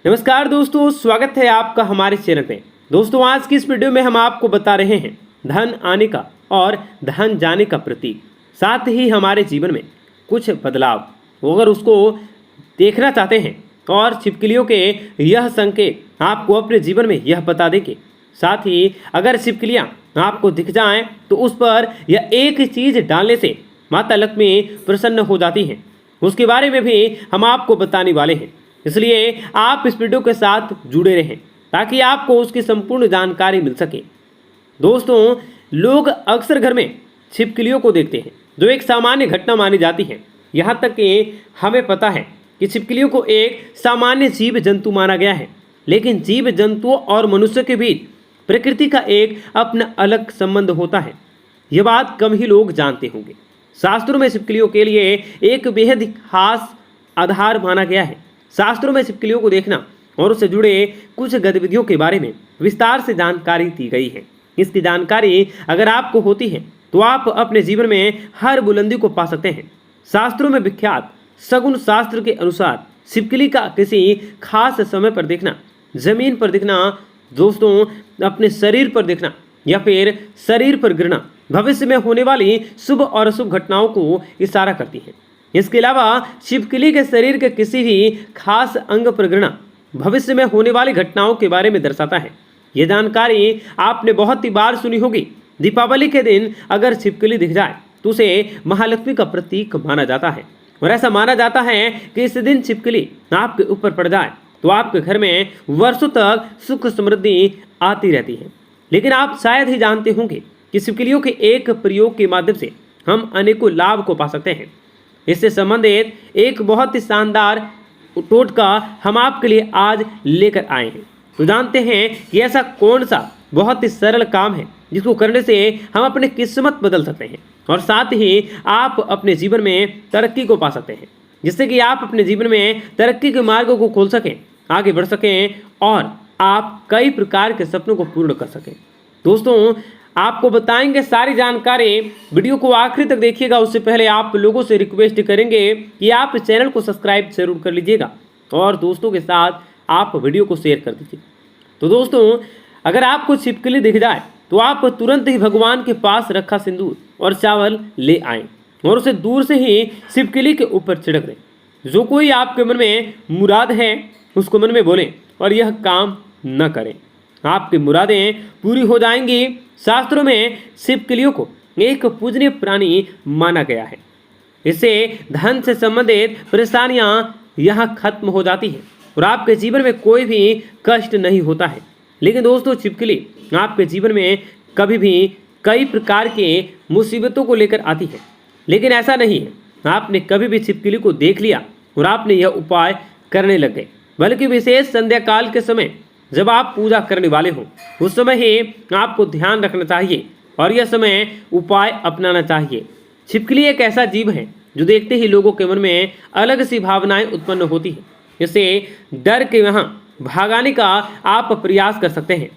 नमस्कार दोस्तों, स्वागत है आपका हमारे चैनल पे। दोस्तों, आज की इस वीडियो में हम आपको बता रहे हैं धन आने का और धन जाने का प्रतीक, साथ ही हमारे जीवन में कुछ बदलाव। अगर उसको देखना चाहते हैं और छिपकलियों के यह संकेत आपको अपने जीवन में यह बता देंगे। साथ ही अगर छिपकलियाँ आपको दिख जाएं तो उस पर यह एक चीज़ डालने से माता लक्ष्मी प्रसन्न हो जाती हैं, उसके बारे में भी हम आपको बताने वाले हैं। इसलिए आप इस वीडियो के साथ जुड़े रहें ताकि आपको उसकी संपूर्ण जानकारी मिल सके। दोस्तों, लोग अक्सर घर में छिपकलियों को देखते हैं, जो एक सामान्य घटना मानी जाती है। यहाँ तक कि हमें पता है कि छिपकलियों को एक सामान्य जीव जंतु माना गया है, लेकिन जीव जंतुओं और मनुष्य के बीच प्रकृति का एक अपना अलग संबंध होता है। यह बात कम ही लोग जानते होंगे। शास्त्रों में छिपकलियों के लिए एक बेहद खास आधार माना गया है। शास्त्रों में छिपकलियों को देखना और उससे जुड़े कुछ गतिविधियों के बारे में विस्तार से जानकारी दी गई है। इसकी जानकारी अगर आपको होती है तो आप अपने जीवन में हर बुलंदी को पा सकते हैं। शास्त्रों में विख्यात शगुन शास्त्र के अनुसार छिपकली का किसी खास समय पर देखना, जमीन पर दिखना, दोस्तों अपने शरीर पर दिखना या फिर शरीर पर गिरना भविष्य में होने वाली शुभ और अशुभ घटनाओं को इशारा करती है। इसके अलावा छिपकली के शरीर के किसी भी खास अंग पर गिरना भविष्य में होने वाली घटनाओं के बारे में दर्शाता है। यह जानकारी आपने बहुत ही बार सुनी होगी। दीपावली के दिन अगर छिपकली दिख जाए तो उसे महालक्ष्मी का प्रतीक माना जाता है, और ऐसा माना जाता है कि इस दिन छिपकली आपके ऊपर पड़ जाए तो आपके घर में वर्षों तक सुख समृद्धि आती रहती है। लेकिन आप शायद ही जानते होंगे कि छिपकलियों के एक प्रयोग के माध्यम से हम अनेकों लाभ को पा सकते हैं। इससे संबंधित एक बहुत ही शानदार टोटका हम आपके लिए आज लेकर आए हैं। तो जानते हैं कि ऐसा कौन सा बहुत ही सरल काम है जिसको करने से हम अपनी किस्मत बदल सकते हैं और साथ ही आप अपने जीवन में तरक्की को पा सकते हैं, जिससे कि आप अपने जीवन में तरक्की के मार्गों को खोल सकें, आगे बढ़ सकें और आप कई प्रकार के सपनों को पूर्ण कर सकें। दोस्तों, आपको बताएंगे सारी जानकारी, वीडियो को आखिरी तक देखिएगा। उससे पहले आप लोगों से रिक्वेस्ट करेंगे कि आप चैनल को सब्सक्राइब जरूर कर लीजिएगा और दोस्तों के साथ आप वीडियो को शेयर कर दीजिए। तो दोस्तों, अगर आपको छिपकली दिख जाए तो आप तुरंत ही भगवान के पास रखा सिंदूर और चावल ले आएँ और उसे दूर से ही छिपकली के ऊपर छिड़क दें। जो कोई आपके मन में मुराद है उसको मन में बोलें और यह काम न करें, आपकी मुरादें पूरी हो जाएंगी। शास्त्रों में छिपकलियों को एक पूजनीय प्राणी माना गया है। इससे धन से संबंधित परेशानियां यहां खत्म हो जाती हैं और आपके जीवन में कोई भी कष्ट नहीं होता है। लेकिन दोस्तों, छिपकली आपके जीवन में कभी भी कई प्रकार के मुसीबतों को लेकर आती है, लेकिन ऐसा नहीं है आपने कभी भी छिपकली को देख लिया और आपने यह उपाय करने लग गए, बल्कि विशेष संध्या काल के समय जब आप पूजा करने वाले हो उस समय ही आपको ध्यान रखना चाहिए और यह समय उपाय अपनाना चाहिए। छिपकली एक ऐसा जीव है जो देखते ही लोगों के मन में अलग सी भावनाएं उत्पन्न होती हैं। इससे डर के यहाँ भागाने का आप प्रयास कर सकते हैं,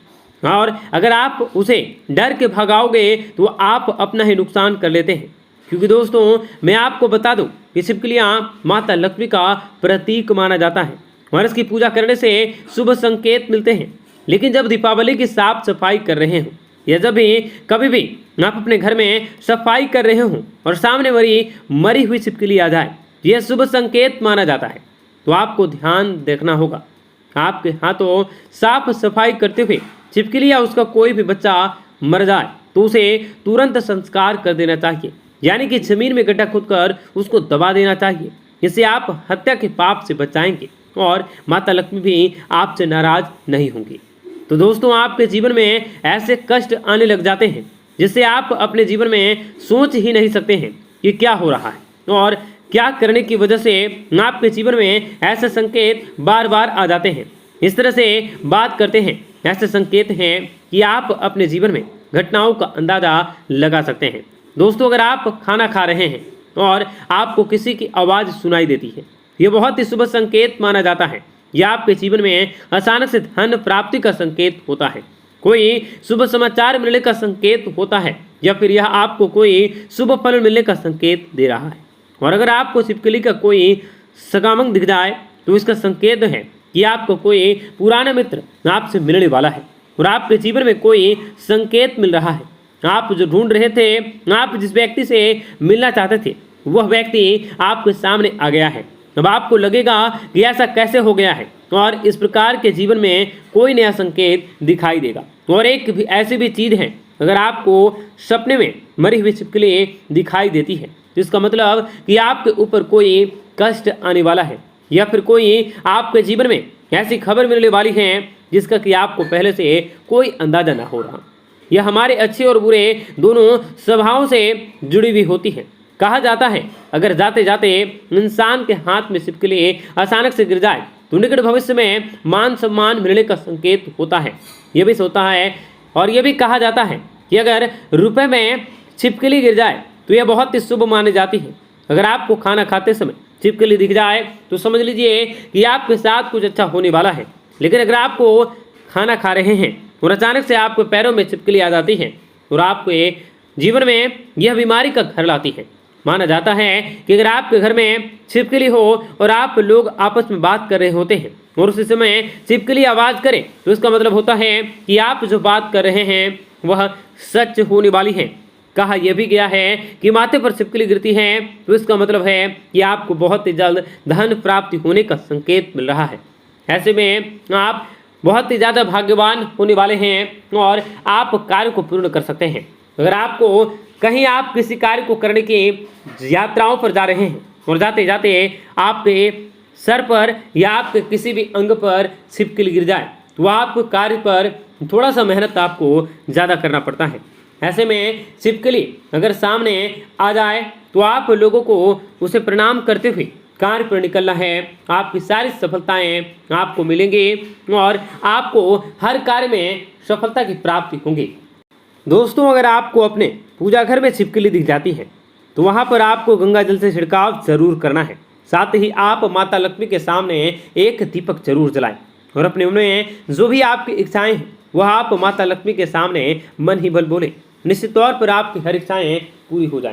और अगर आप उसे डर के भगाओगे तो आप अपना ही नुकसान कर लेते हैं। क्योंकि दोस्तों, मैं आपको बता दूं कि छिपकलियाँ माता लक्ष्मी का प्रतीक माना जाता है और इसकी पूजा करने से शुभ संकेत मिलते हैं। लेकिन जब दीपावली की साफ सफाई कर रहे हो या जब भी कभी भी आप अपने घर में सफाई कर रहे हो और सामने मरी हुई छिपकली आ जाए, यह शुभ संकेत माना जाता है। तो आपको ध्यान देखना होगा, आपके हाथों साफ सफाई करते हुए छिपकली या उसका कोई भी बच्चा मर जाए तो उसे तुरंत संस्कार कर देना चाहिए, यानी कि जमीन में गड्ढा खोदकर उसको दबा देना चाहिए। इससे आप हत्या के पाप से बचाएंगे और माता लक्ष्मी भी आपसे नाराज नहीं होंगी। तो दोस्तों, आपके जीवन में ऐसे कष्ट आने लग जाते हैं जिससे आप अपने जीवन में सोच ही नहीं सकते हैं कि क्या हो रहा है और क्या करने की वजह से आपके जीवन में ऐसे संकेत बार बार आ जाते हैं। इस तरह से बात करते हैं, ऐसे संकेत हैं कि आप अपने जीवन में घटनाओं का अंदाजा लगा सकते हैं। दोस्तों, अगर आप खाना खा रहे हैं और आपको किसी की आवाज़ सुनाई देती है, यह बहुत ही शुभ संकेत माना जाता है। यह आपके जीवन में अचानक से धन प्राप्ति का संकेत होता है, कोई शुभ समाचार मिलने का संकेत होता है, या फिर यह आपको कोई शुभ फल मिलने का संकेत दे रहा है। और अगर आपको छिपकली का कोई सगामंग दिख जाए तो इसका संकेत है कि आपको कोई पुराना मित्र आपसे मिलने वाला है और आपके जीवन में कोई संकेत मिल रहा है। आप जो ढूंढ रहे थे, आप जिस व्यक्ति से मिलना चाहते थे, वह व्यक्ति आपके सामने आ गया है। अब आपको लगेगा कि ऐसा कैसे हो गया है, और इस प्रकार के जीवन में कोई नया संकेत दिखाई देगा। और एक भी ऐसी भी चीज़ है, अगर आपको सपने में मरी हुई छिपकली दिखाई देती है तो इसका मतलब कि आपके ऊपर कोई कष्ट आने वाला है, या फिर कोई आपके जीवन में ऐसी खबर मिलने वाली है जिसका कि आपको पहले से कोई अंदाजा ना हो रहा। यह हमारे अच्छे और बुरे दोनों स्वभावों से जुड़ी हुई होती है। कहा जाता है, अगर जाते जाते इंसान के हाथ में छिपकली अचानक से गिर जाए तो निकट भविष्य में मान सम्मान मिलने का संकेत होता है। यह भी होता है, और यह भी कहा जाता है कि अगर रुपए में छिपकली गिर जाए तो यह बहुत ही शुभ मानी जाती है। अगर आपको खाना खाते समय छिपकली दिख जाए तो समझ लीजिए कि आपके साथ कुछ अच्छा होने वाला है। लेकिन अगर आपको खाना खा रहे हैं और अचानक से आपके पैरों में छिपकली आ जाती है और आपके जीवन में यह बीमारी का घर लाती है। माना जाता है कि अगर आपके घर में छिपकली हो और आप लोग आपस में बात कर रहे होते हैं और उसी समय छिपकली आवाज़ करे तो इसका मतलब होता है कि आप जो बात कर रहे हैं वह सच होने वाली है। कहा यह भी गया है कि माथे पर छिपकली गिरती है तो इसका मतलब है कि आपको बहुत ही जल्द धन प्राप्ति होने का संकेत मिल रहा है। ऐसे में आप बहुत ही ज़्यादा भाग्यवान होने वाले हैं और आप कार्य को पूर्ण कर सकते हैं। अगर आपको कहीं आप किसी कार्य को करने की यात्राओं पर जा रहे हैं और जाते जाते आपके सर पर या आपके किसी भी अंग पर छिपकली गिर जाए तो आपको कार्य पर थोड़ा सा मेहनत आपको ज़्यादा करना पड़ता है। ऐसे में छिपकली अगर सामने आ जाए तो आप लोगों को उसे प्रणाम करते हुए कार्य पर निकलना है। आपकी सारी सफलताएं आपको मिलेंगी और आपको हर कार्य में सफलता की प्राप्ति होगी। दोस्तों, अगर आपको अपने पूजा घर में छिपकली दिख जाती है तो वहाँ पर आपको गंगा जल से छिड़काव जरूर करना है। साथ ही आप माता लक्ष्मी के सामने एक दीपक जरूर जलाएं और अपने मन में जो भी आपकी इच्छाएं हैं वह आप माता लक्ष्मी के सामने मन ही बल बोले। निश्चित तौर पर आपकी हर इच्छाएं पूरी हो जाएंगी।